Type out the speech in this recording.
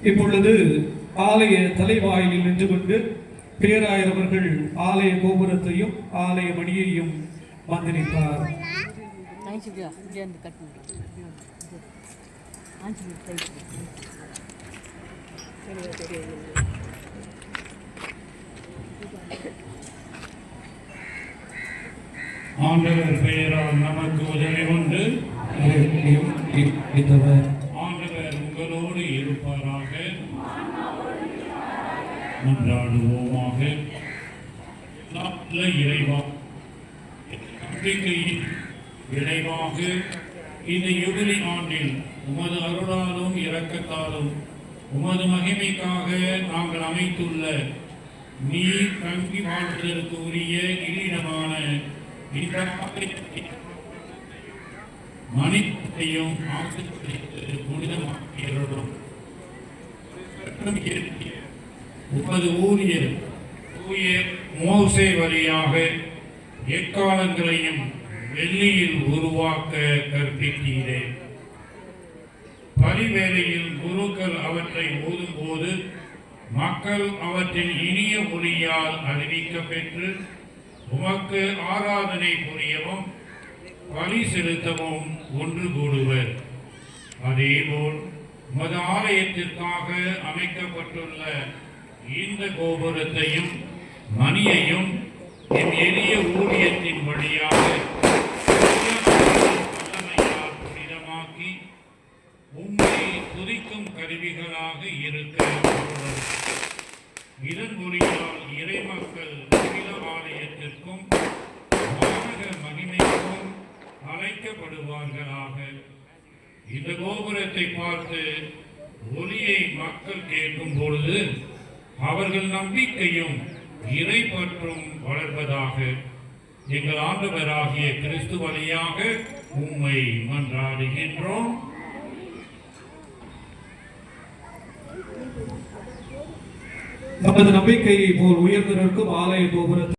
இப்பொழுது ஆலய தலைவாயிலில் நின்று கொண்டு பேராயர் அவர்கள் ஆலய கோபுரத்தையும் ஆலய மணியையும் மந்திரித்தார். ஆண்டவர் பெயரால் நமக்கு உதவி உண்டு. ஆண்டவர் உங்களோடு இருப்பாராக. மன்றாடுவோமாக. இறைவா, நம்பிக்கையின் விளைவாக இந்த யுபிலி ஆண்டில் உமது அருளாலும் இரக்கத்தாலும் உமது மகிமைக்காக நாங்கள் அமைத்துள்ள நீர் தங்கி வாழ்வதற்கு உரிய இல்லிடமான இந்த மனிதத்தையும் புனிதமாக்கியருடன் உமது ஊழியர் தூய மோசே வழியாக எக்காலங்களையும் வெள்ளியில் உருவாக்க கற்பித்தீரே. பரிவேளையில் குருக்கள் அவற்றை ஓதும் போது மக்கள் அவற்றின் இனிய ஒளியால் அறிவிக்க பெற்று உமக்கு ஆராதனை புரியவும் பலி செலுத்தவும் ஒன்று கூடுவர். அதேபோல் உமது ஆலயத்திற்காக அமைக்கப்பட்டுள்ள இந்த கோபுரத்தையும் மணியையும் என் எளிய ஊழியத்தின் வழியாக புனிதமாக்கி உம்மை துதிக்கும் கருவிகளாக இருக்க இதன் மொழியால் இறைமக்கள் ஆலயத்திற்கும் வானக மகிமைக்கும் அழைக்கப்படுவார்களாக. இந்த கோபுரத்தை பார்த்து ஒலியை மக்கள் கேட்கும் பொழுது அவர்கள் நம்பிக்கையும் இறை பற்றும் வளர்வதாக. எங்கள் ஆண்டவராகிய கிறிஸ்து வழியாக உம்மை மன்றாடுகின்றோம். நமது நம்பிக்கையை போல் உயர்ந்திருக்கும் ஆலய கோபுரத்தை